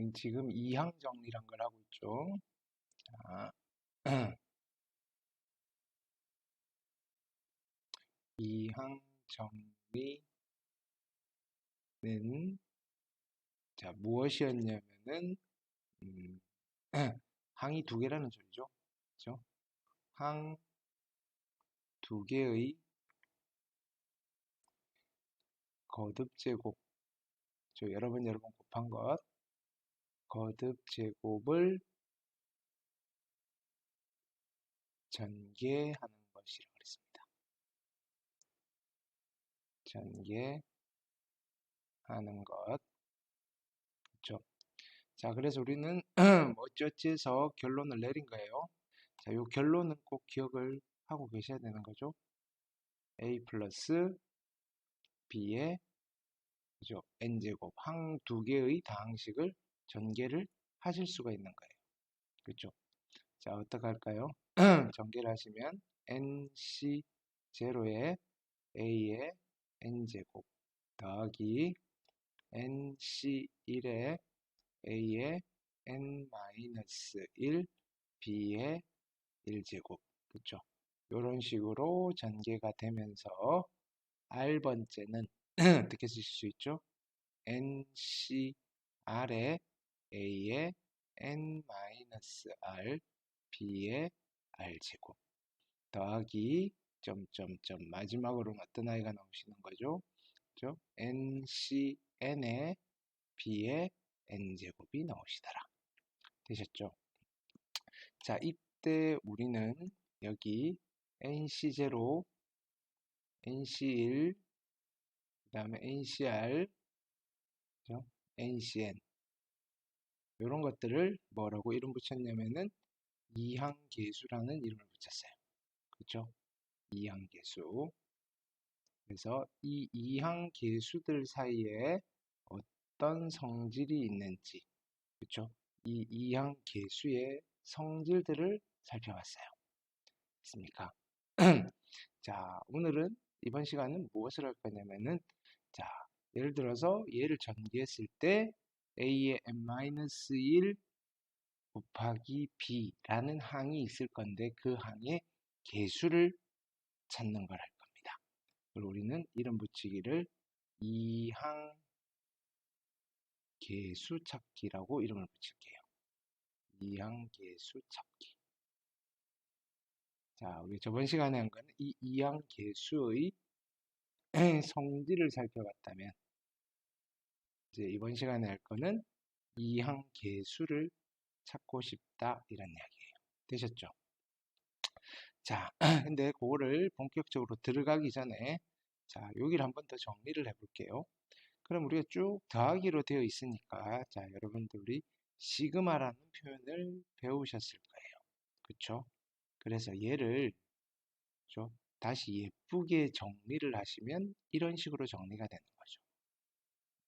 우린 지금 이항 정리란 걸 하고 있죠. 자, 이항 정리는 자 무엇이었냐면은 항이 두 개라는 소리죠. 그렇죠? 항 두 개의 거듭 제곱, 여러 번 곱한 것, 거듭 제곱을 전개하는 것이라고 그랬습니다. 전개하는 것. 그렇죠? 자, 그래서 우리는 어찌어찌해서 결론을 내린 거예요. 자, 이 결론은 꼭 기억을 하고 계셔야 되는 거죠. a 플러스 b의 그죠? n제곱 항 두 개의 다항식을 전개를 하실 수가 있는 거예요. 그렇죠? 자, 어떻게 할까요? 전개를 하시면 nc0에 a의 n제곱 더하기 nc1에 a의 n-1 b의 1제곱. 그렇죠? 이런 식으로 전개가 되면서 R번째는 어떻게 쓰실 수 있죠? NCR에 A의 N-R B의 R제곱 더하기 점점점 마지막으로는 어떤 아이가 나오시는 거죠? 그렇죠? NCN에 B의 N제곱이 나오시더라. 되셨죠? 자, 이때 우리는 여기 NC0, NC1, 그 다음에 NCR, 그죠? NCN 이런 것들을 뭐라고 이름 붙였냐면은 이항계수라는 이름을 붙였어요. 그렇죠? 이항계수. 그래서 이 이항계수들 사이에 어떤 성질이 있는지, 그렇죠? 이 이항계수의 성질들을 살펴봤어요. 됐습니까? 자, 오늘은 이번 시간은 무엇을 할 거냐면은 자, 예를 들어서 얘를 전개했을 때 a의 n-1 곱하기 b라는 항이 있을 건데 그 항의 계수를 찾는 걸 할 겁니다. 그리고 우리는 이름 붙이기를 이항 계수 찾기라고 이름을 붙일게요. 이항 계수 찾기. 자, 우리 저번 시간에 한 거는 이 이항 계수의 성질을 살펴봤다면 이제 이번 시간에 할 거는 이항 계수를 찾고 싶다 이런 이야기예요. 되셨죠? 자, 근데 그거를 본격적으로 들어가기 전에 자, 여기를 한번 더 정리를 해볼게요. 그럼 우리가 쭉 더하기로 되어 있으니까 자, 여러분들이 시그마라는 표현을 배우셨을 거예요. 그쵸? 그래서 얘를 그쵸? 다시 예쁘게 정리를 하시면 이런 식으로 정리가 되는 거죠.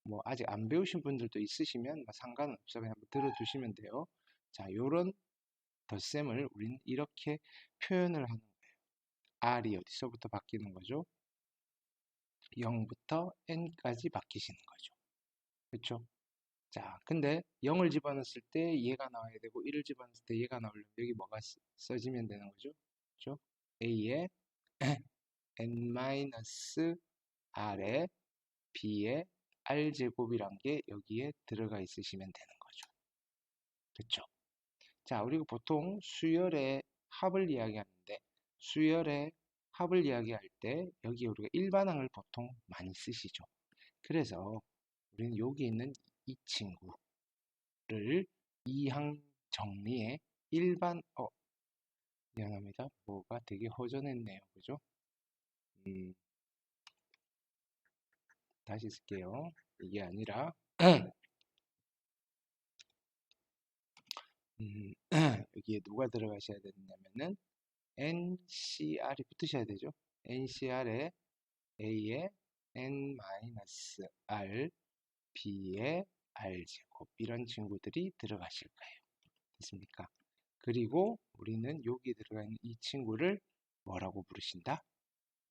뭐 아직 안 배우신 분들도 있으시면 뭐 상관없어 그냥 들어두시면 돼요. 자, 요런 덧셈을 우리는 이렇게 표현을 하는 거예요. R이 어디서부터 바뀌는 거죠? 0부터 N까지 바뀌시는 거죠. 그렇죠? 자, 근데 0을 집어넣었을 때 얘가 나와야 되고 1을 집어넣었을 때 얘가 나오려면 여기 뭐가 써지면 되는 거죠? 그렇죠? A의 N-R에 B의 R제곱이란 게 여기에 들어가 있으시면 되는 거죠. 그렇죠? 자, 우리가 보통 수열의 합을 이야기하는데 수열의 합을 이야기할 때 여기 우리가 일반항을 보통 많이 쓰시죠. 그래서 우리는 여기 있는 이 친구를 이항 정리의 일반 미안합니다. 뭐가 되게 허전했네요. 그죠? 다시 쓸게요. 이게 아니라 여기에 누가 들어가셔야 되냐면은 NCR이 붙으셔야 되죠. NCR에 A의 N-R, B의 R제곱 이런 친구들이 들어가실 거예요. 됐습니까? 그리고 우리는 여기 들어가 있는 이 친구를 뭐라고 부르신다?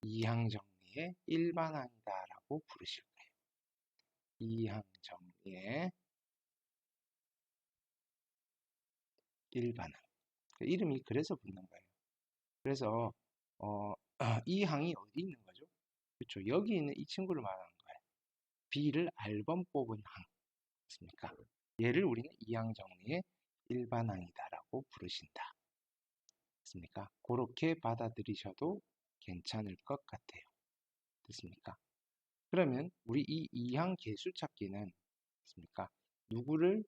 이항정리의 일반항이다 라고 부르실 거예요. 이항정리의 일반항. 이름이 그래서 붙는 거예요. 그래서 이 항이 어디 있는 거죠? 그렇죠. 여기 있는 이 친구를 말하는 거예요. B를 R번 뽑은 항. 맞습니까? 얘를 우리는 이항 정리의 일반항이다라고 부르신다. 됐습니까? 그렇게 받아들이셔도 괜찮을 것 같아요. 됐습니까? 그러면 우리 이 이항 계수 찾기는 됐습니까? 누구를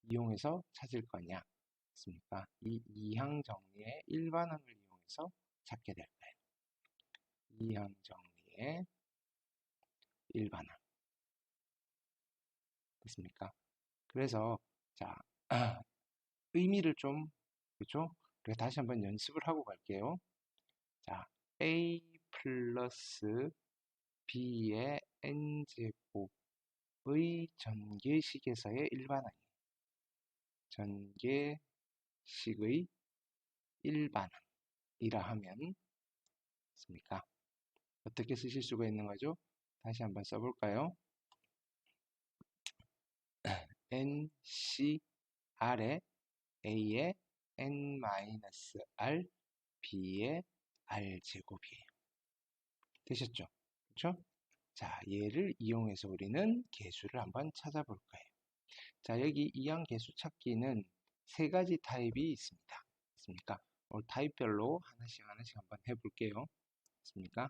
이용해서 찾을 거냐? 됐습니까? 이 이항 정리의 일반항을 이용해서 찾게 될 거예요. 이항 정리의 일반항. 됐습니까? 그래서 자 의미를 좀 그렇죠? 그래서 다시 한번 연습을 하고 갈게요. 자, a 플러스 b의 n제곱의 전개식에서의 일반항이에요. 전개식의 일반항이라 하면 있습니까? 어떻게 쓰실 수가 있는 거죠? 다시 한번 써볼까요? nc r에 a의 n-r b의 r제곱이에요. 되셨죠? 그렇죠? 자, 얘를 이용해서 우리는 계수를 한번 찾아볼 거예요. 자, 여기 이항 계수 찾기는 세 가지 타입이 있습니다. 있습니까? 타입별로 하나씩 한번 해볼게요. 있습니까?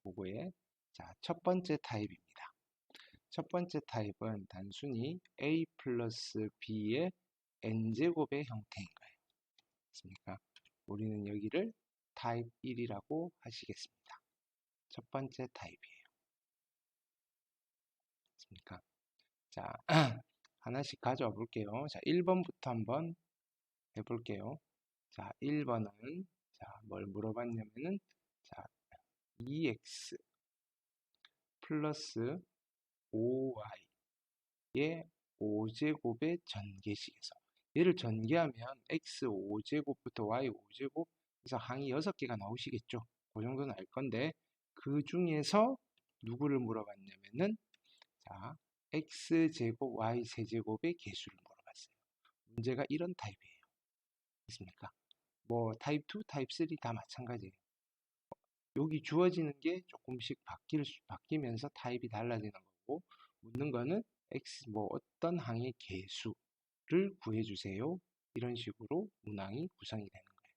보고에 자, 첫 번째 타입입니다. 첫 번째 타입은 단순히 a 플러스 b의 n제곱의 형태인 거예요. 있습니까? 우리는 여기를 타입 1이라고 하시겠습니다. 첫 번째 타입이에요. 있습니까? 자, 하나씩 가져와 볼게요. 자, 1번부터 한번 해볼게요. 자, 1번은 뭘 물어봤냐면은 자, 2x 플러스 5y의 5제곱의 전개식에서 얘를 전개하면 x 5제곱부터 y 5제곱 그래서 항이 6개가 나오시겠죠. 그 정도는 알 건데 그 중에서 누구를 물어봤냐면은 자, x제곱 y 세제곱의 개수를 물어봤어요. 문제가 이런 타입이에요. 있습니까? 뭐 타입 2, 타입 3 다 마찬가지예요. 여기 주어지는 게 조금씩 바뀌면서 타입이 달라지는 거고 묻는 거는 x 뭐 어떤 항의 개수를 구해주세요. 이런 식으로 문항이 구성이 되는 거예요.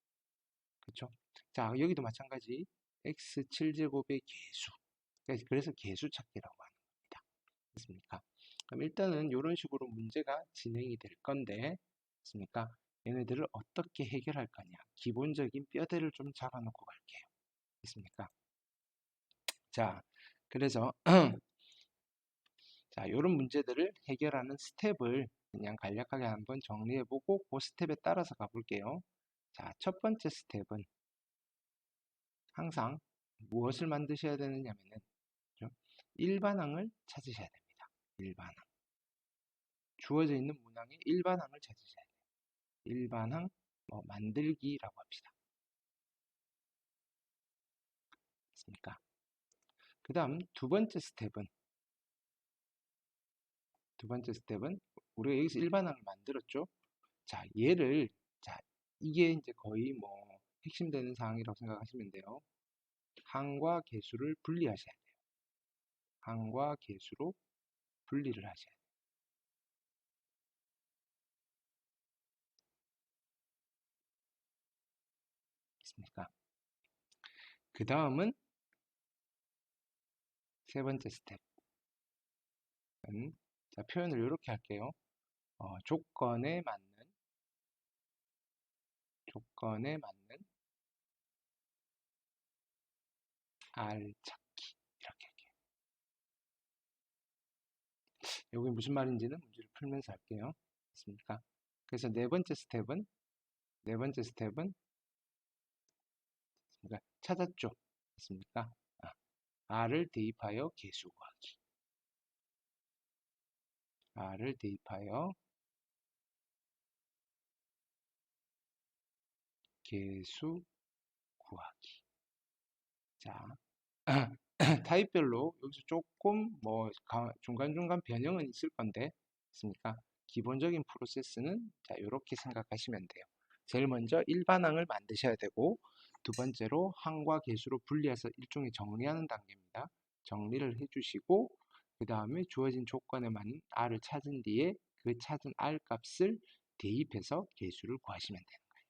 그렇죠? 자, 여기도 마찬가지 x 7제곱의 개수. 그래서 개수 찾기라고 하는 겁니다. 됐습니까? 그럼 일단은 이런 식으로 문제가 진행이 될 건데 됐습니까? 얘네들을 어떻게 해결할 거냐. 기본적인 뼈대를 좀 잡아놓고 갈게요. 됐습니까? 자, 그래서 자, 이런 문제들을 해결하는 스텝을 그냥 간략하게 한번 정리해보고 그 스텝에 따라서 가볼게요. 자, 첫 번째 스텝은 항상 무엇을 만드셔야 되느냐면은 일반항을 찾으셔야 됩니다. 일반항. 주어져 있는 문항의 일반항을 찾으셔야 돼요. 일반항 만들기라고 합시다. 됐습니까? 그 다음 두 번째 스텝은 우리가 여기서 일반항을 만들었죠. 자, 얘를 자, 이게 이제 거의 뭐 핵심되는 사항이라고 생각하시면 돼요. 항과 계수를 분리하셔야 돼요. 항과 계수로 분리를 하셔야 돼요. 있습니까? 그 다음은 세 번째 스텝은 자, 표현을 이렇게 할게요. 조건에 맞는 R 찾기 이렇게 할게요. 여기 무슨 말인지는 문제를 풀면서 할게요. 됐습니까? 그래서 네 번째 스텝은 찾았죠. 됐습니까? R을 대입하여 계수 구하기. R을 대입하여 계수 구하기. 자, 타입별로 여기서 조금 뭐 중간중간 변형은 있을 건데, 있습니까? 기본적인 프로세스는 자, 이렇게 생각하시면 돼요. 제일 먼저 일반항을 만드셔야 되고, 두 번째로 항과 계수로 분리해서 일종의 정리하는 단계입니다. 정리를 해주시고, 그 다음에 주어진 조건에 맞는 R을 찾은 뒤에 그 찾은 R 값을 대입해서 계수를 구하시면 되는 거예요.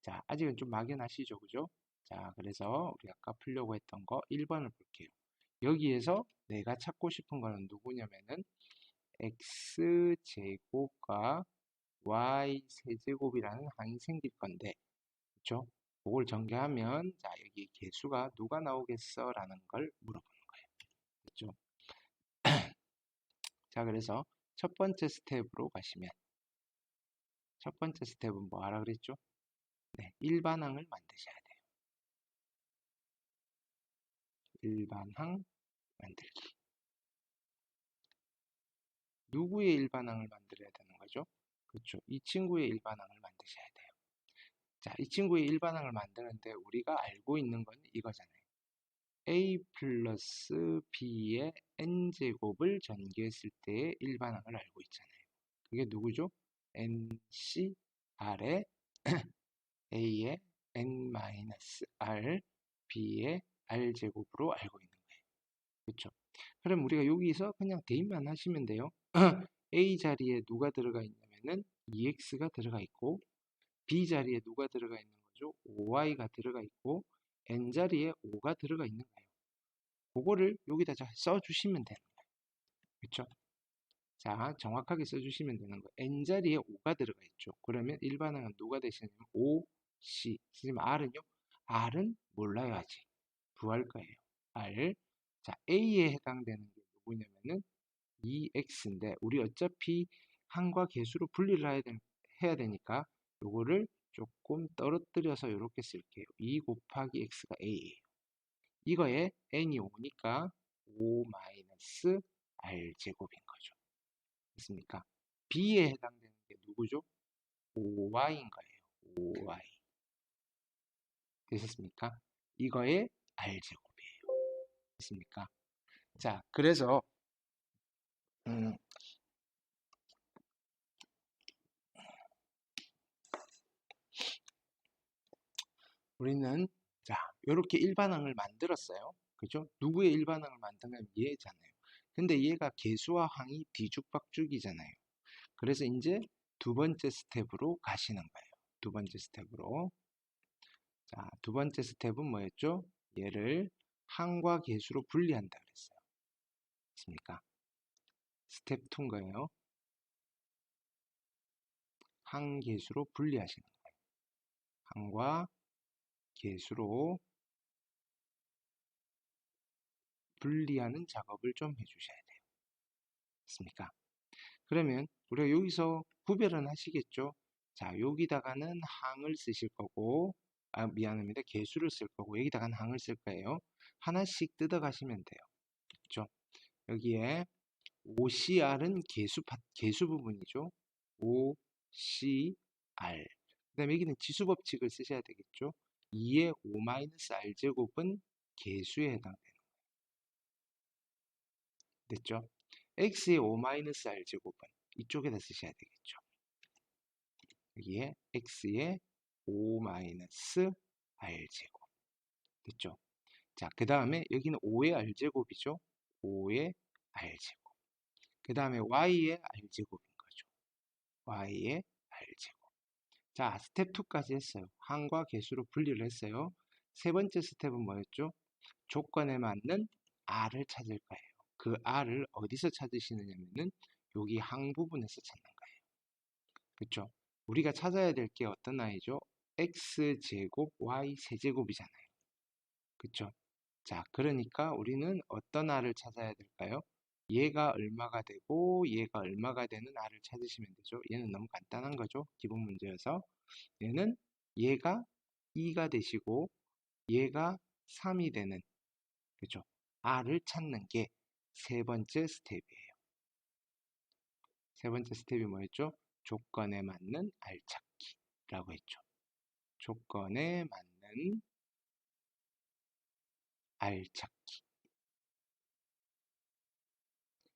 자, 아직은 좀 막연하시죠, 그죠? 자, 그래서 우리 아까 풀려고 했던 거 1번을 볼게요. 여기에서 내가 찾고 싶은 거는 누구냐면은 x제곱과 y세제곱이라는 항이 생길 건데, 그쵸? 그걸 전개하면, 자, 여기 계수가 누가 나오겠어? 라는 걸 물어보는 거예요. 그쵸? 자, 그래서 첫 번째 스텝으로 가시면, 첫 번째 스텝은 뭐 하라 그랬죠? 네, 일반항을 만드셔야 돼요. 일반항 만들기. 누구의 일반항을 만들어야 되는 거죠? 그렇죠. 이 친구의 일반항을 만드셔야 돼요. 자, 이 친구의 일반항을 만드는데 우리가 알고 있는 건 이거잖아요. a 플러스 b의 n제곱을 전개했을 때의 일반항을 알고 있잖아요. 그게 누구죠? nc r의 a의 n-r b의 r제곱으로 알고 있는 거예요. 그렇죠? 그럼 우리가 여기서 그냥 대입만 하시면 돼요. a 자리에 누가 들어가 있냐면은 2x가 들어가 있고, b 자리에 누가 들어가 있는 거죠? 5y가 들어가 있고, n 자리에 5가 들어가 있는 거예요. 그거를 여기다 써주시면 되는 거예요. 그렇죠? 자, 정확하게 써주시면 되는 거예요. n 자리에 5가 들어가 있죠. 그러면 일반항은 누가 되시냐면 5, c. 지금 r은요? r은 몰라요, 아직. 구할 거예요. r. 자, a에 해당되는 게 누구냐면은 2x인데, 우리 어차피 항과 계수로 분리를 해야 되니까 요거를 조금 떨어뜨려서 이렇게 쓸게요. 2 곱하기 x가 a예요. 이거에 n이 5니까 5 마이너스 r 제곱인 거죠. 됐습니까? b에 해당되는 게 누구죠? 5y인 거예요. 5y. 되셨습니까? 이거의 r 제곱이에요. 됐습니까? 자, 그래서 우리는 자, 이렇게 일반항을 만들었어요. 그죠? 누구의 일반항을 만들면 얘잖아요. 근데 얘가 계수와 항이 뒤죽박죽이잖아요. 그래서 이제 두 번째 스텝으로 가시는 거예요. 두 번째 스텝으로. 자, 두 번째 스텝은 뭐였죠? 얘를 항과 계수로 분리한다 그랬어요. 맞습니까? 스텝 2인 거예요. 항계수로 분리하시는 거예요. 항과 계수로 분리하는 작업을 좀 해주셔야 돼요. 맞습니까? 그러면 우리가 여기서 구별은 하시겠죠? 자, 여기다가는 항을 쓰실 거고, 아, 미안합니다. 계수를 쓸 거고, 여기다가는 항을 쓸 거예요. 하나씩 뜯어 가시면 돼요. 그렇죠? 여기에 OCR은 계수 부분이죠. OCR. 그 다음에 여기는 지수 법칙을 쓰셔야 되겠죠. 2의 5-R 제곱은 계수에 해당돼요. 됐죠? X의 5-R 제곱은 이쪽에다 쓰셔야 되겠죠. 여기에 X의 5-R 제곱. 됐죠? 자, 그 다음에 여기는 5의 R제곱이죠. 5의 R제곱. 그 다음에 Y의 R제곱인 거죠. Y의 R제곱. 자, 스텝 2까지 했어요. 항과 계수로 분리를 했어요. 세 번째 스텝은 뭐였죠? 조건에 맞는 R을 찾을 거예요. 그 R을 어디서 찾으시느냐면은 여기 항 부분에서 찾는 거예요. 그렇죠? 우리가 찾아야 될 게 어떤 아이죠? X제곱, Y 세제곱이잖아요. 그렇죠? 자, 그러니까 우리는 어떤 R을 찾아야 될까요? 얘가 얼마가 되고 얘가 얼마가 되는 R을 찾으시면 되죠. 얘는 너무 간단한 거죠. 기본 문제여서. 얘는 얘가 2가 되시고 얘가 3이 되는, 그죠? R을 찾는 게 세 번째 스텝이에요. 세 번째 스텝이 뭐였죠? 조건에 맞는 R 찾기라고 했죠. 조건에 맞는 R 찾기.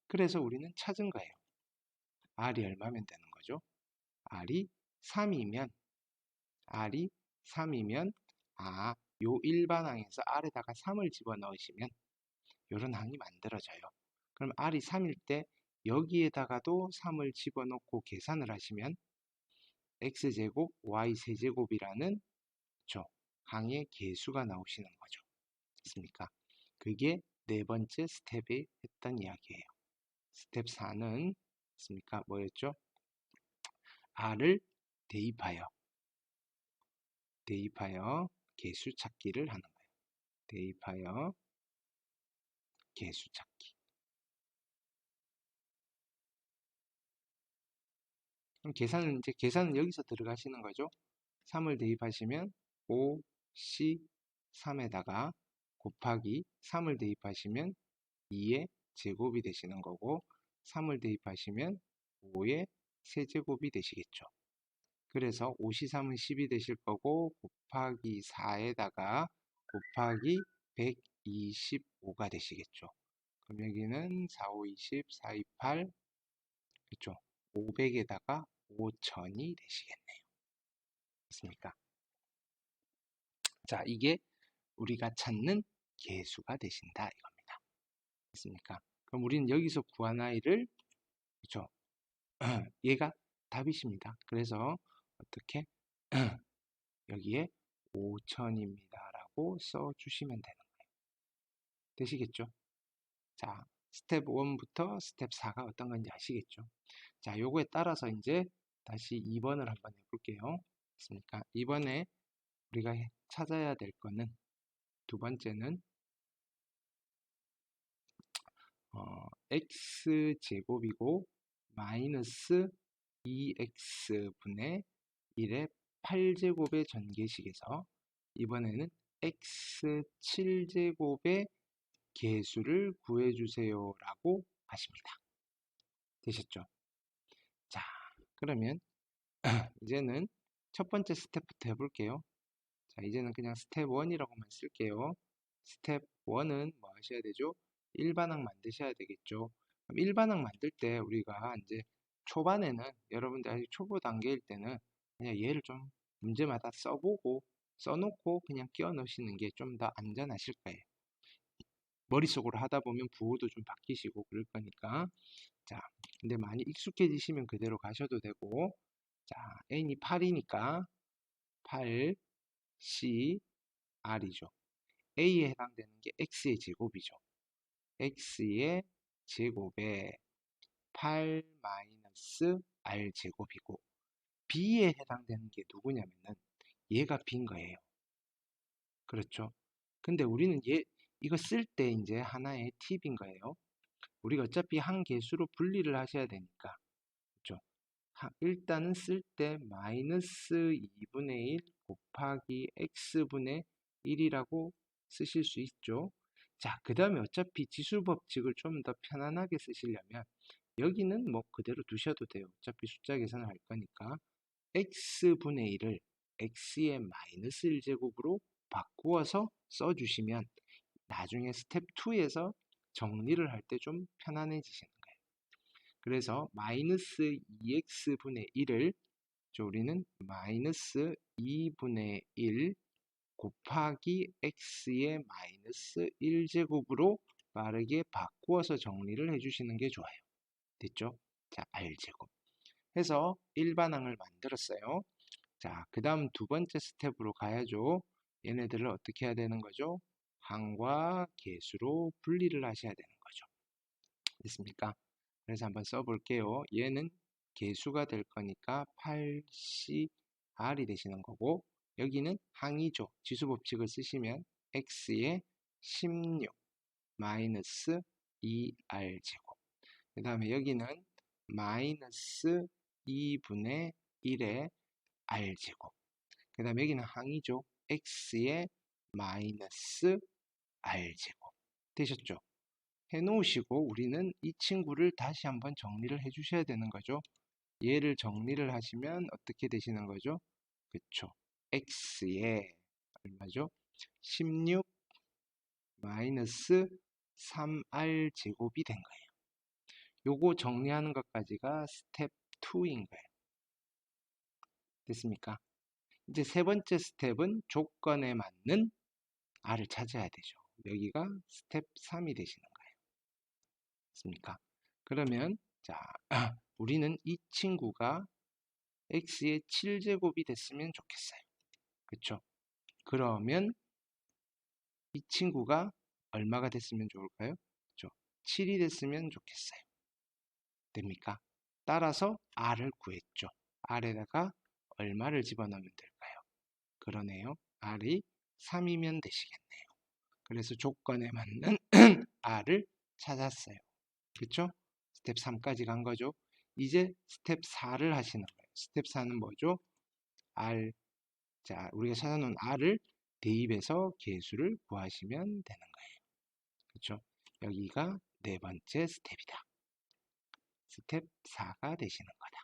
그래서 우리는 찾은 거예요. R이 얼마면 되는 거죠? R이 3이면 요 일반항에서 R에다가 3을 집어넣으시면 요런 항이 만들어져요. 그럼 R이 3일 때 여기에다가도 3을 집어넣고 계산을 하시면 X제곱 Y세제곱이라는 항의 계수가 나오시는 거죠. 됐습니까? 그게 네 번째 스텝에 했던 이야기예요. 스텝 4는 됐습니까? 뭐였죠? R을 대입하여 계수 찾기를 하는 거예요. 대입하여 계수 찾기. 그럼 계산은 여기서 들어가시는 거죠. 3을 대입하시면 5C3에다가 곱하기 3을 대입하시면 2의 제곱이 되시는 거고 3을 대입하시면 5의 세제곱이 되시겠죠. 그래서 5C3은 10이 되실 거고 곱하기 4에다가 곱하기 125가 되시겠죠. 그럼 여기는 4, 5, 20, 4, 2, 8 그렇죠. 500에다가 5000이 되시겠네요. 됐습니까? 자, 이게 우리가 찾는 계수가 되신다 이겁니다. 됐습니까? 그럼 우리는 여기서 구한 아이를 그렇죠. 얘가 답이십니다. 그래서 어떻게 여기에 5000입니다 라고 써주시면 되는 거예요. 되시겠죠? 자, 스텝 1부터 스텝 4가 어떤 건지 아시겠죠? 자, 요거에 따라서 이제 다시 2번을 한번 해볼게요. 됐습니까? 이번에 우리가 찾아야 될 거는 두 번째는 x제곱이고 마이너스 2x분의 1의 8제곱의 전개식에서 이번에는 x7제곱의 계수를 구해주세요 라고 하십니다. 되셨죠? 자, 그러면 이제는 첫 번째 스텝부터 해볼게요. 자, 이제는 그냥 스텝 1이라고만 쓸게요. 스텝 1은 뭐 하셔야 되죠? 일반항 만드셔야 되겠죠. 그럼 일반항 만들 때 우리가 이제 초반에는 여러분들 아직 초보 단계일 때는 그냥 얘를 좀 문제마다 써놓고 그냥 끼워 넣으시는 게 좀 더 안전하실 거예요. 머릿속으로 하다 보면 부호도 좀 바뀌시고 그럴 거니까. 자, 근데 많이 익숙해지시면 그대로 가셔도 되고. 자, n이 8이니까 8, C, R이죠. A에 해당되는 게 X의 제곱이죠. X의 제곱에 8 마이너스 R 제곱이고 B에 해당되는 게 누구냐면은 얘가 B인 거예요. 그렇죠? 근데 우리는 이거 쓸 때 이제 하나의 팁인 거예요. 우리가 어차피 한 개수로 분리를 하셔야 되니까. 그렇죠? 일단은 쓸 때 마이너스 2분의 1 곱하기 x분의 1이라고 쓰실 수 있죠. 자, 그 다음에 어차피 지수법칙을 좀 더 편안하게 쓰시려면 여기는 뭐 그대로 두셔도 돼요. 어차피 숫자 계산을 할 거니까 x분의 1을 x의 마이너스 1제곱으로 바꾸어서 써주시면 나중에 스텝 2에서 정리를 할 때 좀 편안해지시는 거예요. 그래서 마이너스 2x분의 1을 우리는 마이너스 2분의 1 곱하기 x의 마이너스 1제곱으로 빠르게 바꾸어서 정리를 해주시는 게 좋아요. 됐죠? 자, r제곱. 해서 일반항을 만들었어요. 자, 그 다음 두 번째 스텝으로 가야죠. 얘네들을 어떻게 해야 되는 거죠? 항과 계수로 분리를 하셔야 되는 거죠. 됐습니까? 그래서 한번 써볼게요. 얘는 계수가 될 거니까 8CR이 되시는 거고 여기는 항이죠. 지수법칙을 쓰시면 X의 16 마이너스 2R제곱 그 다음에 여기는 마이너스 2분의 1의 R제곱 그 다음에 여기는 항이죠. X의 마이너스 R제곱 되셨죠? 해놓으시고 우리는 이 친구를 다시 한번 정리를 해 주셔야 되는 거죠. 얘를 정리를 하시면 어떻게 되시는 거죠? 그쵸. x에 얼마죠? 16 마이너스 3r 제곱이 된 거예요. 요거 정리하는 것까지가 스텝 2인 거예요. 됐습니까? 이제 세 번째 스텝은 조건에 맞는 R을 찾아야 되죠. 여기가 스텝 3이 되시는 거예요. 됐습니까? 그러면 자, 우리는 이 친구가 x의 7제곱이 됐으면 좋겠어요. 그렇죠? 그러면 이 친구가 얼마가 됐으면 좋을까요? 그렇죠? 7이 됐으면 좋겠어요. 됩니까? 따라서 R을 구했죠. R에다가 얼마를 집어넣으면 될까요? 그러네요. R이 3이면 되시겠네요. 그래서 조건에 맞는 R을 찾았어요. 그렇죠? 스텝 3까지 간 거죠. 이제 스텝 4를 하시는 거예요. 스텝 4는 뭐죠? R, 자, 우리가 찾아놓은 R을 대입해서 개수를 구하시면 되는 거예요. 그렇죠? 여기가 네 번째 스텝이다. 스텝 4가 되시는 거다.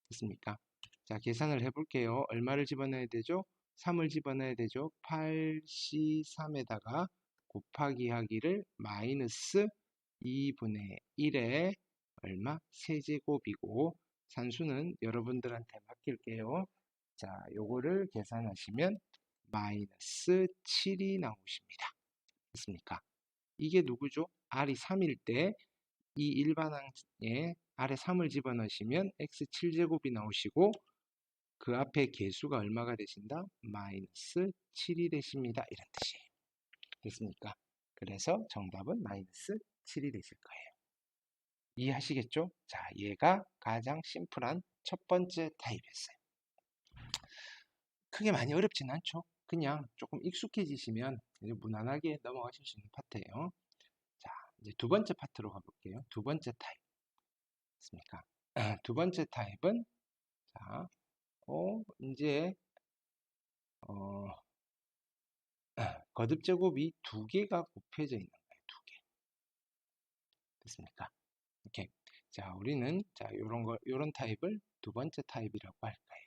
됐습니까? 자, 계산을 해볼게요. 얼마를 집어넣어야 되죠? 3을 집어넣어야 되죠. 8C3에다가 곱하기 하기를 마이너스 2분의 1에 얼마? 세제곱이고 산수는 여러분들한테 맡길게요. 자, 요거를 계산하시면 마이너스 7이 나오십니다. 됐습니까? 이게 누구죠? R이 3일 때 이 일반항에 R에 3을 집어넣으시면 x 7제곱이 나오시고 그 앞에 개수가 얼마가 되신다? 마이너스 7이 되십니다. 이런 뜻이에요. 됐습니까? 그래서 정답은 마이너스 7이 되실 거예요. 이해하시겠죠? 자, 얘가 가장 심플한 첫 번째 타입이었어요. 크게 많이 어렵진 않죠? 그냥 조금 익숙해지시면 이제 무난하게 넘어가실 수 있는 파트예요. 자, 이제 두 번째 파트로 가볼게요. 두 번째 타입. 됐습니까? 두 번째 타입은 자, 이제 거듭 제곱이 두 개가 곱해져 있는 거예요. 두 개. 됐습니까? 이렇게. 자, 우리는 자, 요런 타입을 두 번째 타입이라고 할 거예요.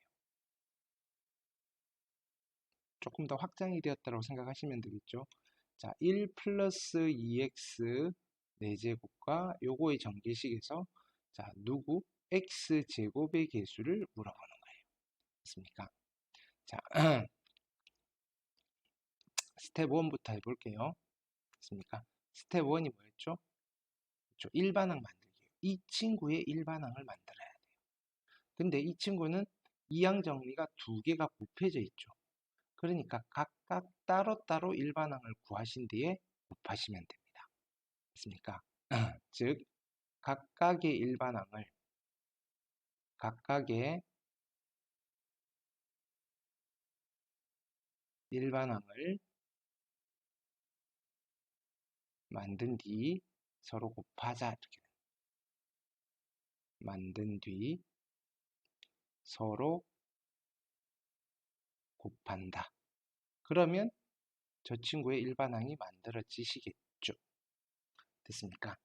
조금 더 확장이 되었다고 생각하시면 되겠죠. 자, 1 플러스 2x 4제곱과 요거의 전개식에서 자, 누구? x제곱의 개수를 물어보는 거예요. 됐습니까? 자, 스텝 1부터 해볼게요. 됐습니까? 스텝 1이 뭐였죠? 그렇죠? 일반항 만들기예요. 이 친구의 일반항을 만들어야 돼요. 근데 이 친구는 이항 정리가 두 개가 곱해져 있죠. 그러니까 각각 따로따로 일반항을 구하신 뒤에 곱하시면 됩니다. 됐습니까? 즉 각각의 일반항을 만든 뒤 서로 곱하자 이렇게 만든 뒤 서로 곱한다. 그러면 저 친구의 일반항이 만들어지시겠죠. 됐습니까?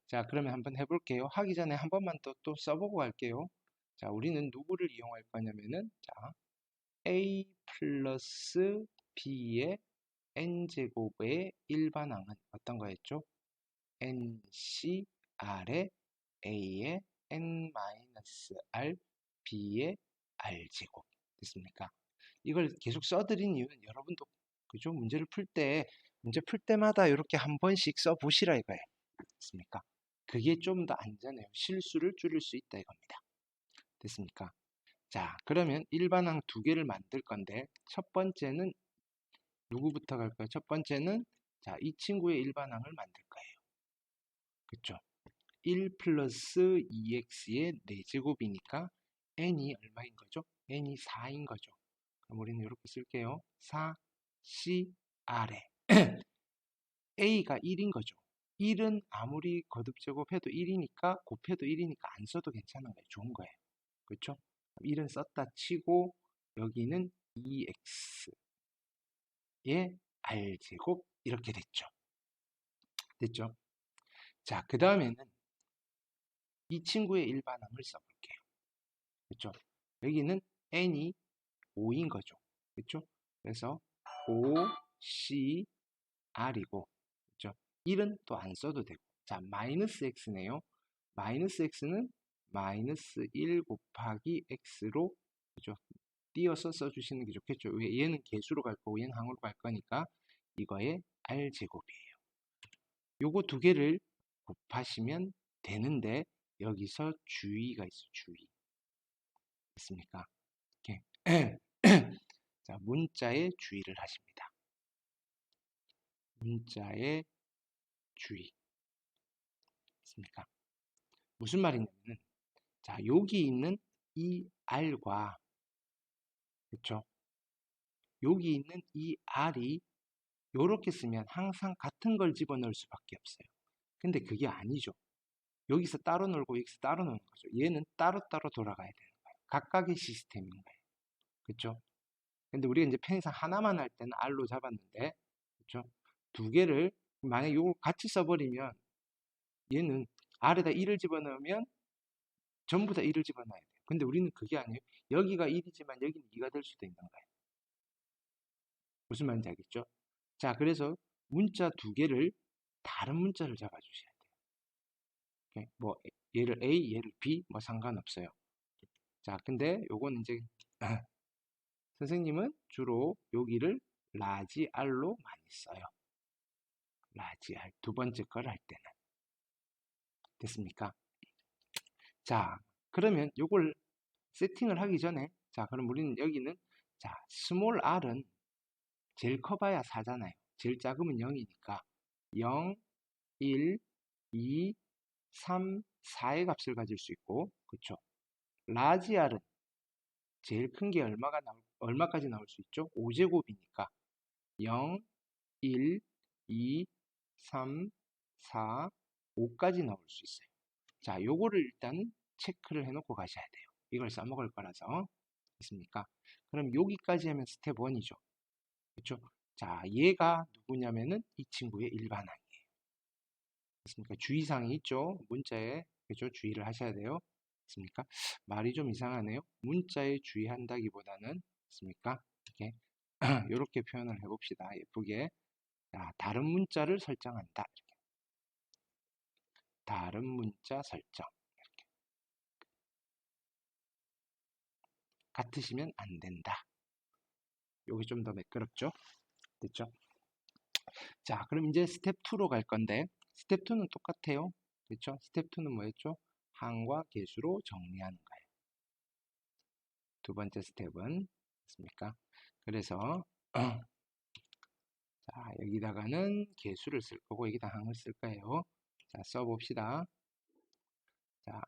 자, 그러면 한번 해볼게요. 하기 전에 한 번만 또 써보고 갈게요. 자, 우리는 누구를 이용할 거냐면은 자, a 플러스 b의 n제곱의 일반항은 어떤 거였죠? nc r의 a의 n-r b의 r제곱 됐습니까? 이걸 계속 써드린 이유는 여러분도 그죠? 문제 풀 때마다 이렇게 한 번씩 써보시라 이거예요. 됐습니까? 그게 좀 더 안전해요. 실수를 줄일 수 있다 이겁니다. 됐습니까? 자, 그러면 일반항 두 개를 만들 건데 첫 번째는 누구부터 갈까요? 첫 번째는 자, 이 친구의 일반항을 만들 거예요. 그쵸? 1 플러스 2x의 4제곱이니까 n이 얼마인 거죠? n이 4인 거죠. 그럼 우리는 이렇게 쓸게요. 4 c r에 a가 1인 거죠. 1은 아무리 거듭 제곱해도 1이니까 곱해도 1이니까 안 써도 괜찮은 거예요. 좋은 거예요. 그렇죠? 1은 썼다 치고 여기는 2x의 r제곱 이렇게 됐죠. 됐죠? 자, 그 다음에는 이 친구의 일반항을 써볼게요. 그렇죠? 여기는 n이 5인 거죠. 그렇죠? 그래서 5 c r이고 그렇죠? 1은 또 안 써도 되고 자, 마이너스 x네요. 마이너스 x는 마이너스 1 곱하기 x로, 그죠? 띄어서 써주시는 게 좋겠죠. 왜? 얘는 개수로 갈 거고 얘는 항으로 갈 거니까 이거의 r제곱이에요. 요거 두 개를 곱하시면 되는데 여기서 주의가 있어요. 주의. 됐습니까? 이렇게. 자, 문자에 주의를 하십니다. 문자에 주의. 됐습니까? 무슨 말이냐면은, 자, 여기 있는 이 r과, 그렇죠? 여기 있는 이 r이 요렇게 쓰면 항상 같은 걸 집어넣을 수밖에 없어요. 근데 그게 아니죠. 여기서 따로 놀고 여기서 따로 노는 거죠. 얘는 따로따로 돌아가야 되는 거예요. 각각의 시스템인 거예요. 그렇죠? 근데 우리가 이제 편의상 하나만 할 때는 r로 잡았는데, 그렇죠? 두 개를 만약에 요걸 같이 써버리면 얘는 r에다 1을 집어넣으면 전부 다 1을 집어넣어야 돼요. 근데 우리는 그게 아니에요. 여기가 1이지만 여기는 2가 될 수도 있는 거예요. 무슨 말인지 알겠죠? 자, 그래서 문자 두 개를 다른 문자를 잡아주셔야 돼요. 뭐 얘를 A, 얘를 B 뭐 상관없어요. 자, 근데 요건 이제 선생님은 주로 여기를 라지 R로 많이 써요. 라지 R 두 번째 걸 할 때는. 됐습니까? 자, 그러면 요걸 세팅을 하기 전에, 자, 그럼 우리는 여기는, 자, 스몰 r은 제일 커봐야 4잖아요. 제일 작으면 0이니까 0, 1, 2, 3, 4의 값을 가질 수 있고, 그쵸? 라지 r은 제일 큰 게 얼마까지 나올 수 있죠? 5제곱이니까 0, 1, 2, 3, 4, 5까지 나올 수 있어요. 자, 요거를 일단 체크를 해놓고 가셔야 돼요. 이걸 써먹을 거라서. 됐습니까? 그럼 여기까지 하면 스텝 1이죠. 그렇죠? 자, 얘가 누구냐면은 이 친구의 일반항이에요. 됐습니까? 주의사항이 있죠. 문자에, 그죠? 주의를 하셔야 돼요. 됐습니까? 말이 좀 이상하네요. 문자에 주의한다기보다는, 됐습니까? 이렇게 이렇게 표현을 해봅시다. 예쁘게. 자, 다른 문자를 설정한다. 이렇게. 다른 문자 설정. 이렇게. 같으시면 안 된다. 여기 좀 더 매끄럽죠? 됐죠? 자, 그럼 이제 스텝 2로 갈 건데, 스텝 2는 똑같아요. 그렇죠? 스텝 2는 뭐였죠? 항과 개수로 정리하는 거예요. 두 번째 스텝은, 됐습니까? 그래서, 자, 여기다가는 개수를 쓸 거고, 여기다 항을 쓸 거예요. 자, 써봅시다. 자,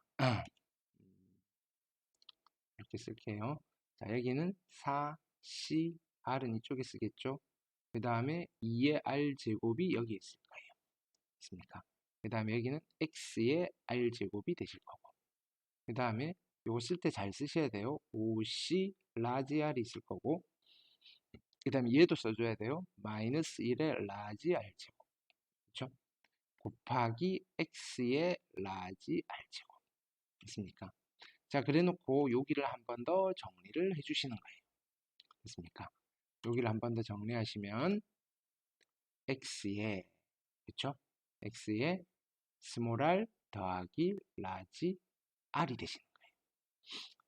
이렇게 쓸게요. 자, 여기는 4, C, R은 이쪽에 쓰겠죠? 그 다음에 2의 R제곱이 여기 있을 거예요. 있습니까? 그 다음에 여기는 X의 R제곱이 되실 거고. 그 다음에 요거 쓸 때 잘 쓰셔야 돼요. 5C 라지 R이 있을 거고. 그 다음에 얘도 써줘야 돼요. 마이너스 1의 라지 R제곱. 그렇죠? 곱하기 X의 라지 R제곱. 됐습니까? 자, 그래 놓고 여기를 한 번 더 정리를 해주시는 거예요. 됐습니까? 여기를 한 번 더 정리하시면 X의, 그쵸? X의 스몰 r 더하기 라지 R이 되시는 거예요.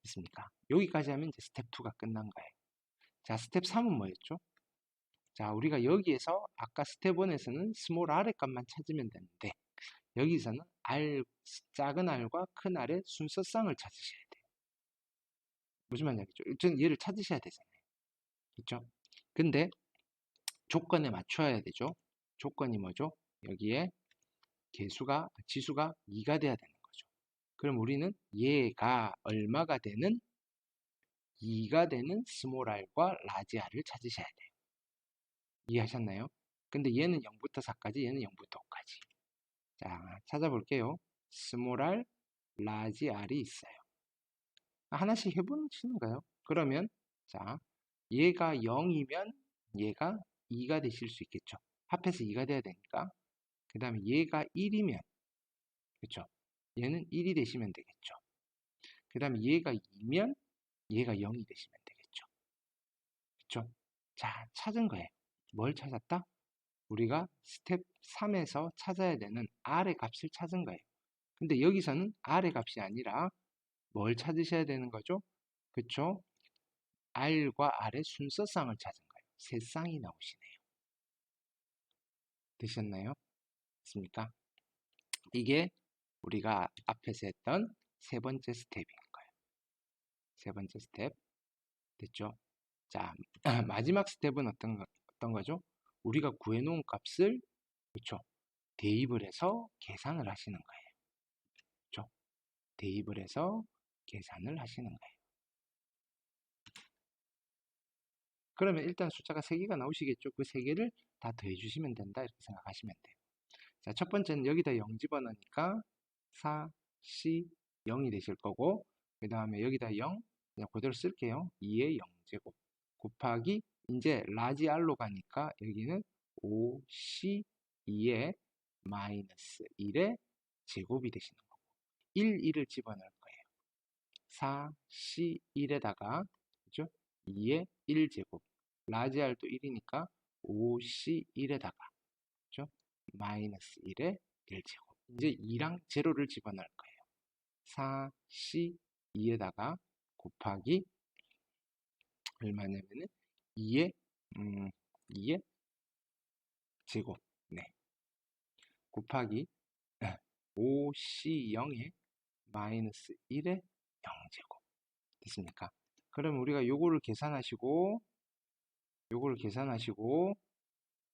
됐습니까? 여기까지 하면 이제 스텝 2가 끝난 거예요. 자, 스텝 3은 뭐였죠? 자, 우리가 여기에서 아까 스텝 1에서는 스몰 r의 값만 찾으면 되는데 여기서는 작은 r과 큰 r의 순서쌍을 찾으셔야 돼요. 무슨 말이냐겠죠? 저는 얘를 찾으셔야 되잖아요. 그렇죠? 근데 조건에 맞춰야 되죠. 조건이 뭐죠? 여기에 지수가 2가 돼야 되는 거죠. 그럼 우리는 얘가 얼마가 되는 2가 되는 스몰 r과 라지 r을 찾으셔야 돼요. 이해하셨나요? 근데 얘는 0부터 4까지, 얘는 0부터 5까지. 자, 찾아볼게요. 스몰 r, 라지 r이 있어요. 하나씩 해보시는 거예요. 그러면 자, 얘가 0이면 얘가 2가 되실 수 있겠죠. 합해서 2가 돼야 되니까. 그 다음에 얘가 1이면, 그렇죠? 얘는 1이 되시면 되겠죠. 그 다음에 얘가 2면 얘가 0이 되시면 되겠죠. 그렇죠? 자, 찾은 거예요. 뭘 찾았다? 우리가 스텝 3에서 찾아야 되는 R의 값을 찾은 거예요. 근데 여기서는 R의 값이 아니라 뭘 찾으셔야 되는 거죠? 그쵸? R과 R의 순서쌍을 찾은 거예요. 세 쌍이 나오시네요. 되셨나요? 됐습니까? 이게 우리가 앞에서 했던 세 번째 스텝인 거예요. 세 번째 스텝. 됐죠? 자, 마지막 스텝은 어떤 거죠? 우리가 구해놓은 값을, 그쵸? 대입을 해서 계산을 하시는 거예요. 그쵸? 대입을 해서 계산을 하시는 거예요. 그러면 일단 숫자가 3개가 나오시겠죠? 그 3개를 다 더해주시면 된다. 이렇게 생각하시면 돼요. 자, 첫 번째는 여기다 0 집어넣으니까 4, C, 0이 되실 거고, 그 다음에 여기다 0, 그냥 그대로 쓸게요. 2의 0제곱. 곱하기, 이제 라지 R로 가니까 여기는 5C, 2의 마이너스 1의 제곱이 되시는 거고, 1, 1을 집어넣을 거예요. 4C 1에다가, 그죠? 2의 1제곱. 라지 R도 1이니까 5C 1에다가, 그죠? 마이너스 1의 1제곱. 이제 2랑 제로를 집어넣을 거예요. 4C 2에다가 곱하기 얼마냐면은 2의 2의 제곱. 네. 곱하기 5C 0의 마이너스 1의 0제곱. 됐습니까? 그럼 우리가 요거를 계산하시고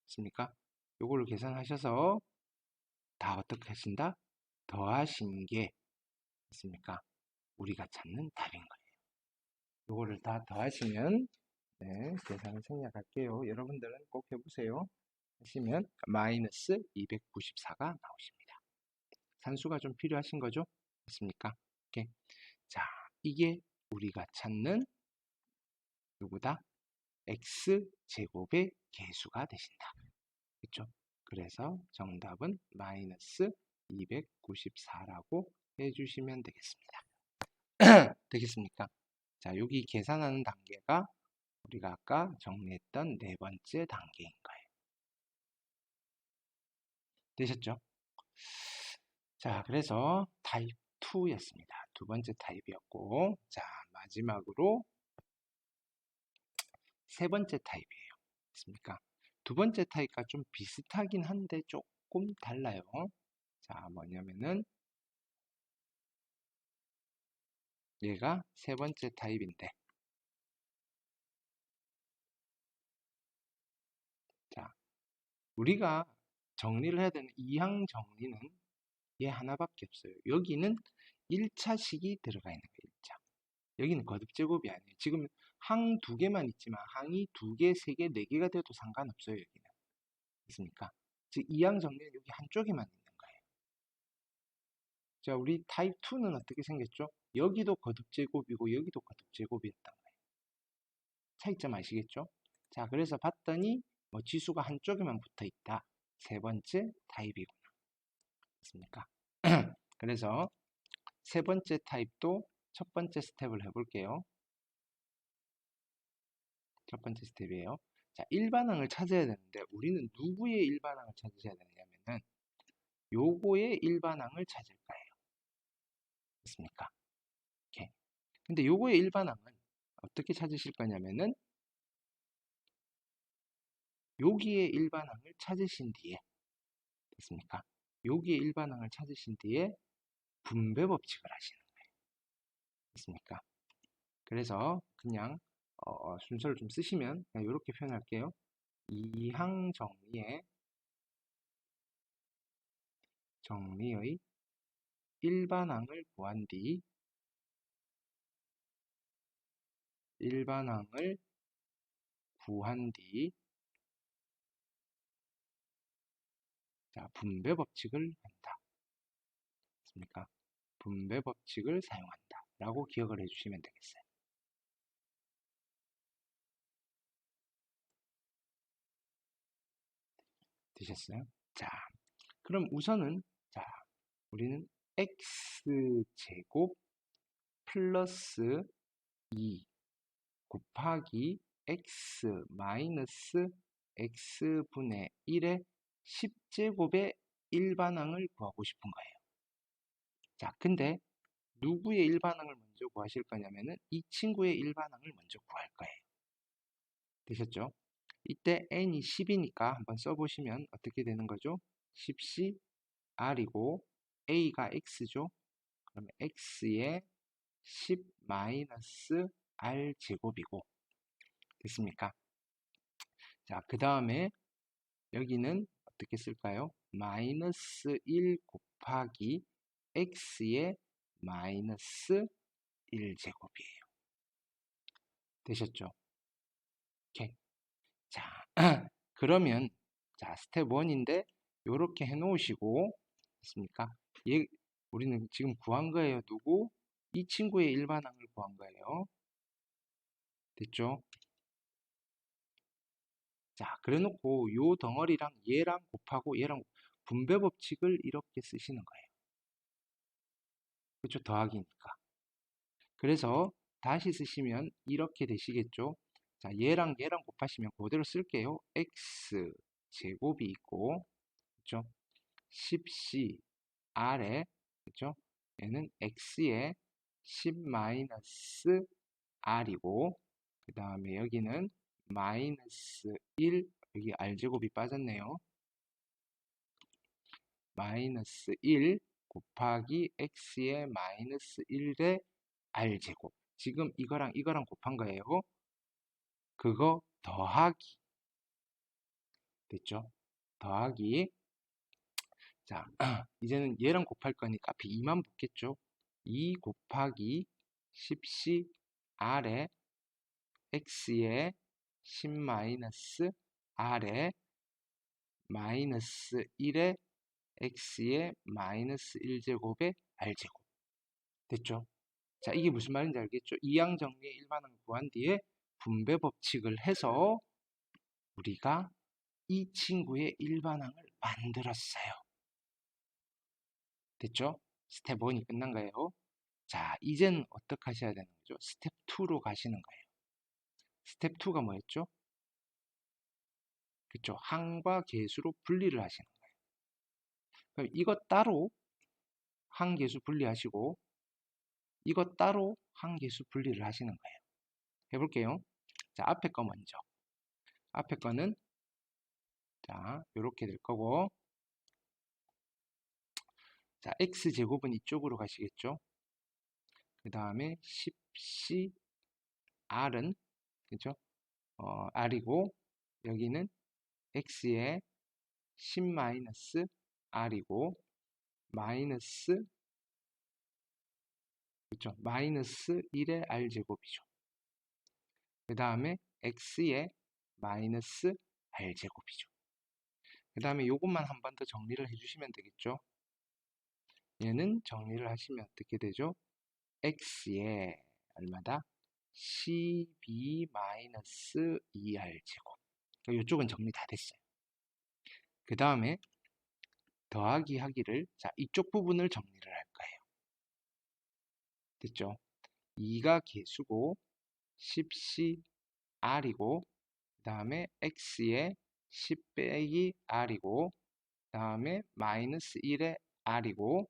됐습니까? 요거를 계산하셔서 다 어떻게 하신다? 더하신 게 됐습니까? 우리가 찾는 답인 거예요. 요거를 다 더하시면 네, 계산을 생략할게요. 여러분들은 꼭 해보세요. 하시면 마이너스 294가 나오십니다. 산수가 좀 필요하신 거죠? 됐습니까? 오케이. 자, 이게 우리가 찾는 누구다? x제곱의 개수가 되신다. 그렇죠? 그래서 정답은 마이너스 294라고 해주시면 되겠습니다. 되겠습니까? 자, 여기 계산하는 단계가 우리가 아까 정리했던 네 번째 단계인 거예요. 되셨죠? 자, 그래서 타입 2였습니다. 두 번째 타입이었고, 자, 마지막으로 세 번째 타입이에요. 됐습니까? 두 번째 타입과 좀 비슷하긴 한데 조금 달라요. 자, 뭐냐면은 얘가 세 번째 타입인데, 자, 우리가 정리를 해야 되는 이항 정리는 얘 하나밖에 없어요. 여기는 1차식이 들어가 있는 거예요. 1차. 여기는 거듭제곱이 아니에요. 지금 항 2개만 있지만 항이 2개, 3개, 4개가 돼도 상관없어요. 여기는. 됐습니까? 즉 이항 정리는 여기 한쪽에만 있는 거예요. 자, 우리 타입 2는 어떻게 생겼죠? 여기도 거듭제곱이고 여기도 거듭제곱이었던 거예요. 차이점 아시겠죠? 자, 그래서 봤더니 뭐 지수가 한쪽에만 붙어 있다. 세 번째 타입이구나. 됐습니까? 그래서 세 번째 타입도 첫 번째 스텝을 해볼게요. 첫 번째 스텝이에요. 자, 일반항을 찾아야 되는데 우리는 누구의 일반항을 찾으셔야 되냐면은 요거의 일반항을 찾을 거예요. 됐습니까? 오케이. 근데 요거의 일반항은 어떻게 찾으실 거냐면은 여기에 일반항을 찾으신 뒤에 됐습니까? 여기에 일반항을 찾으신 뒤에 분배 법칙을 하시는 거예요. 됐습니까? 그래서 그냥 순서를 좀 쓰시면 그냥 이렇게 표현할게요. 이항 정리의 일반항을 구한 뒤 자, 분배 법칙을 한다. 됐습니까? 분배 법칙을 사용한다. 라고 기억을 해주시면 되겠어요. 되셨어요? 자, 그럼 우선은 자, 우리는 x제곱 플러스 2 곱하기 x 마이너스 x분의 1의 10제곱의 일반항을 구하고 싶은 거예요. 자, 근데 누구의 일반항을 먼저 구하실 거냐면은 이 친구의 일반항을 먼저 구할 거예요. 되셨죠? 이때 n이 10이니까 한번 써보시면 어떻게 되는 거죠? 10c r이고 a가 x죠. 그러면 x의 10 마이너스 r 제곱이고 됐습니까? 자, 그 다음에 여기는 어떻게 쓸까요? 마이너스 1 곱하기 x의 마이너스 1제곱이에요. 되셨죠? 오케이. 자, 그러면 자, 스텝 1인데 이렇게 해 놓으시고 됐습니까? 우리는 지금 구한 거예요. 누구? 이 친구의 일반항을 구한 거예요. 됐죠? 자, 그래 놓고 요 덩어리랑 얘랑 곱하고 얘랑 분배 법칙을 이렇게 쓰시는 거예요. 그렇죠? 더하기니까. 그래서 다시 쓰시면 이렇게 되시겠죠? 자, 얘랑 얘랑 곱하시면 그대로 쓸게요. x 제곱이 있고, 그렇죠? 10c r에, 그렇죠? 얘는 x의 10 마이너스 r이고, 그 다음에 여기는 마이너스 1, 여기 r제곱이 빠졌네요. 마이너스 1 곱하기 x의 마이너스 1의 r제곱. 지금 이거랑 이거랑 곱한 거예요. 그거 더하기. 됐죠? 더하기. 자, 이제는 얘랑 곱할 거니까 앞에 2만 붙겠죠? 2 곱하기 10c r에 x의 10 마이너스 r에 마이너스 1에 x의 마이너스 1제곱의 r제곱. 됐죠? 자, 이게 무슨 말인지 알겠죠? 이항 정리의 일반항을 구한 뒤에 분배 법칙을 해서 우리가 이 친구의 일반항을 만들었어요. 됐죠? 스텝 1이 끝난 거예요. 자, 이제는 어떻게 하셔야 되는 거죠? 스텝 2로 가시는 거예요. 스텝 2가 뭐였죠? 그쵸? 항과 계수로 분리를 하시는 거예요. 그럼 이것 따로 항계수 분리하시고 이것 따로 항계수 분리를 하시는 거예요. 해볼게요. 자, 앞에 거 먼저. 앞에 거는 자, 요렇게 될 거고 자, x제곱은 이쪽으로 가시겠죠? 그 다음에 10c r은 그죠? r이고 여기는 x의 10 마이너스 r이고 마이너스 그죠? 마이너스 1의 r제곱이죠. 그 다음에 x의 마이너스 r제곱이죠. 그 다음에 요것만 한 번 더 정리를 해주시면 되겠죠. 얘는 정리를 하시면 어떻게 되죠? x의 얼마다? 12 마이너스 2r제곱. 이쪽은 정리 다 됐어요. 그 다음에 더하기 하기를 자 이쪽 부분을 정리를 할 거예요. 됐죠? 2가 개수고 10c r이고 그 다음에 x의 10 빼기 r이고 그 다음에 마이너스 1의 r이고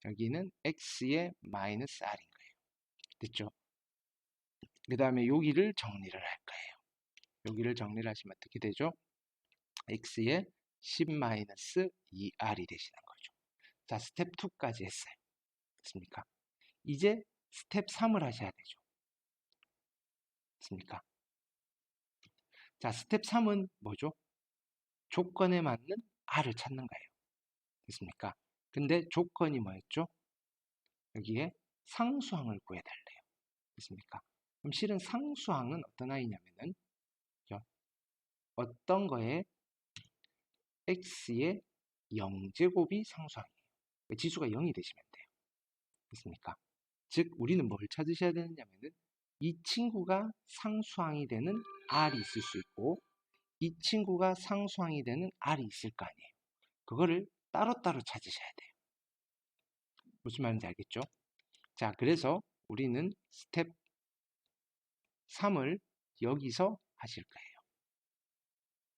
여기는 x의 마이너스 r인 거예요. 됐죠? 그 다음에 여기를 정리를 할 거예요. 여기를 정리를 하시면 어떻게 되죠? x의 10 마이너스 2r이 되시는 거죠. 자, 스텝 2까지 했어요. 됐습니까? 이제 스텝 3을 하셔야 되죠. 됐습니까? 자, 스텝 3은 뭐죠? 조건에 맞는 r을 찾는 거예요. 됐습니까? 근데 조건이 뭐였죠? 여기에 상수항을 구해달래요. 됐습니까? 그럼 실은 상수항은 어떤 아이냐면은 어떤 거에 x의 0제곱이 상수항이에요. 지수가 0이 되시면 돼요. 됐습니까? 즉 우리는 뭘 찾으셔야 되느냐면은 이 친구가 상수항이 되는 r이 있을 수 있고 이 친구가 상수항이 되는 r이 있을 거 아니에요. 그거를 따로따로 찾으셔야 돼요. 무슨 말인지 알겠죠? 자, 그래서 우리는 스텝 3을 여기서 하실 거예요.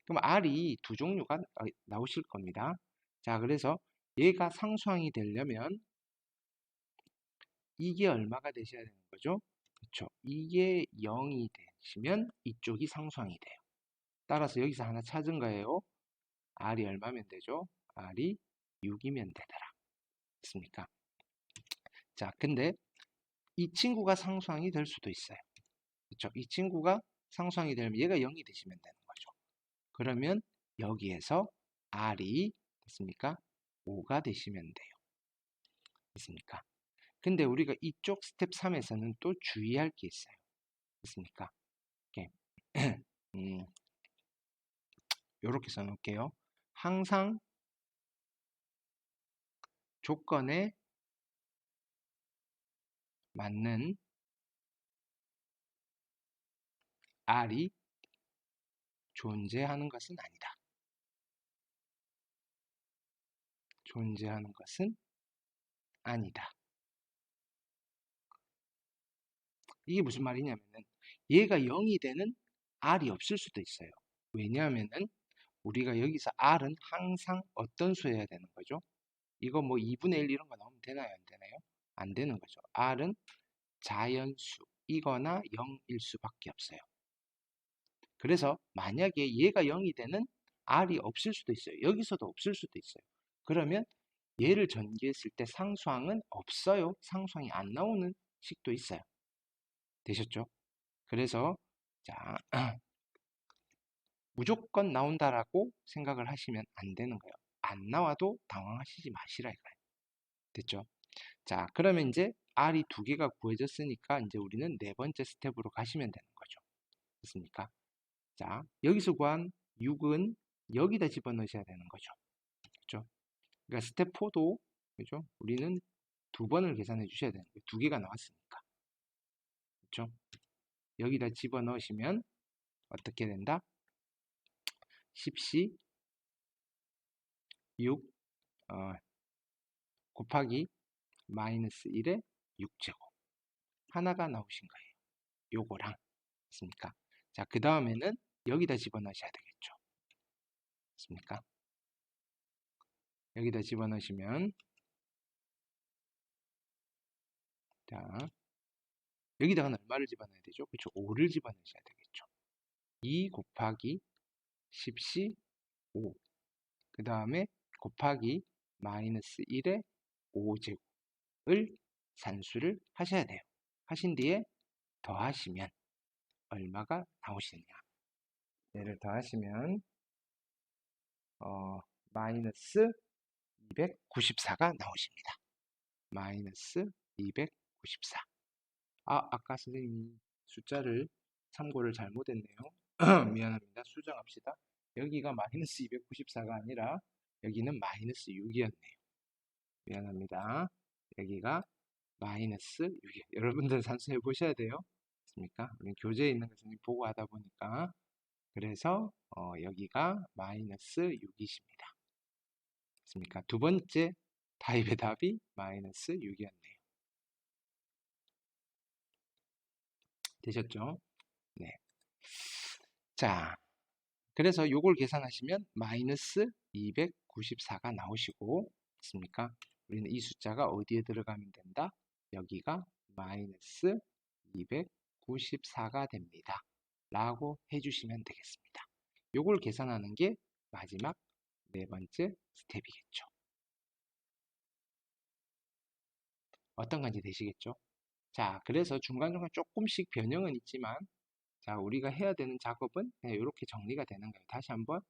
그럼 R이 두 종류가 나오실 겁니다. 자, 그래서 얘가 상수항이 되려면 이게 얼마가 되셔야 되는 거죠? 그렇죠. 이게 0이 되시면 이쪽이 상수항이 돼요. 따라서 여기서 하나 찾은 거예요. R이 얼마면 되죠? R이 6이면 되더라. 됐습니까? 자, 근데 이 친구가 상수항이 될 수도 있어요. 그렇죠? 이 친구가 상수항이 되면 얘가 0이 되시면 되는 거죠. 그러면 여기에서 R이 됐습니까? 5가 되시면 돼요. 됐습니까? 근데 우리가 이쪽 스텝 3에서는 또 주의할 게 있어요. 됐습니까? 이렇게 요렇게 써놓을게요. 항상 조건에 맞는 R이 존재하는 것은 아니다. 존재하는 것은 아니다. 이게 무슨 말이냐면은 얘가 0이 되는 R이 없을 수도 있어요. 왜냐하면은 우리가 여기서 R은 항상 어떤 수여야 되는 거죠? 이거 뭐 2분의 1 이런 거 나오면 되나요? 안 되나요? 안 되는 거죠. R은 자연수이거나 0일 수밖에 없어요. 그래서 만약에 얘가 0이 되는 R이 없을 수도 있어요. 여기서도 없을 수도 있어요. 그러면 얘를 전개했을 때 상수항은 없어요. 상수항이 안 나오는 식도 있어요. 되셨죠? 그래서 자 무조건 나온다라고 생각을 하시면 안 되는 거예요. 안 나와도 당황하시지 마시라 이거예요. 됐죠? 자, 그러면 이제 R이 두 개가 구해졌으니까 이제 우리는 네 번째 스텝으로 가시면 되는 거죠. 됐습니까? 자, 여기서 구한 6은 여기다 집어넣으셔야 되는 거죠. 그렇죠? 그러니까 스텝 4도 그죠? 우리는 두 번을 계산해 주셔야 되는 거예요. 두 개가 나왔으니까. 그렇죠? 여기다 집어넣으시면 어떻게 된다? 10시 6 곱하기 마이너스 1의 6제곱 하나가 나오신 거예요. 요거랑 있습니까? 자, 그 다음에는 여기다 집어넣으셔야 되겠죠. 있습니까? 여기다 집어넣으시면 자, 여기다가 얼마를 집어넣어야 되죠? 그렇죠. 5를 집어넣으셔야 되겠죠. 2 곱하기 10시 5. 그 다음에 곱하기 마이너스 1의 5제곱을 산수를 하셔야 돼요. 하신 뒤에 더하시면 얼마가 나오시느냐. 얘를 더하시면 마이너스 294가 나오십니다. 마이너스 294. 아까 선생님이 숫자를 참고를 잘못했네요. 미안합니다. 수정합시다. 여기가 마이너스 294가 아니라 여기는 마이너스 6이었네요. 미안합니다. 여기가 마이너스 6이에요. 여러분들 산수해 보셔야 돼요. 맞습니까? 우리 교재에 있는 것을 보고 하다 보니까 그래서 여기가 마이너스 6이십니다. 맞습니까? 두 번째 타입의 답이 마이너스 6이었네요. 되셨죠? 네. 자, 그래서 요걸 계산하시면 마이너스 294가 나오시고, 있습니까? 우리는 이 숫자가 어디에 들어가면 된다? 여기가 마이너스 294가 됩니다. 라고 해주시면 되겠습니다. 요걸 계산하는 게 마지막 네 번째 스텝이겠죠. 어떤 건지 되시겠죠? 자, 그래서 중간중간 조금씩 변형은 있지만, 자, 우리가 해야 되는 작업은 그냥 이렇게 정리가 되는 거예요. 다시 한번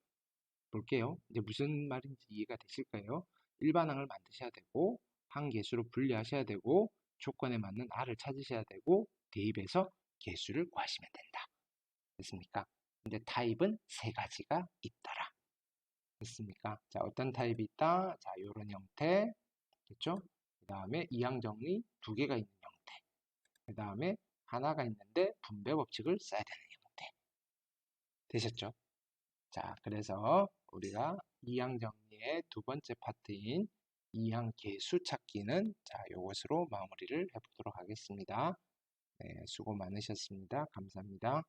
볼게요. 이제 무슨 말인지 이해가 되실까요? 일반항을 만드셔야 되고, 항계수로 분리하셔야 되고, 조건에 맞는 R을 찾으셔야 되고, 대입해서 계수를 구하시면 된다. 됐습니까? 근데 타입은 세 가지가 있더라. 됐습니까? 자, 어떤 타입이 있다? 자, 요런 형태. 됐죠? 그 다음에 이항 정리 두 개가 있는 형태. 그 다음에 하나가 있는데 분배 법칙을 써야 되는 형태. 되셨죠? 자, 그래서 우리가 이항 정리의 두 번째 파트인 이항 계수 찾기는 자, 요것으로 마무리를 해보도록 하겠습니다. 네, 수고 많으셨습니다. 감사합니다.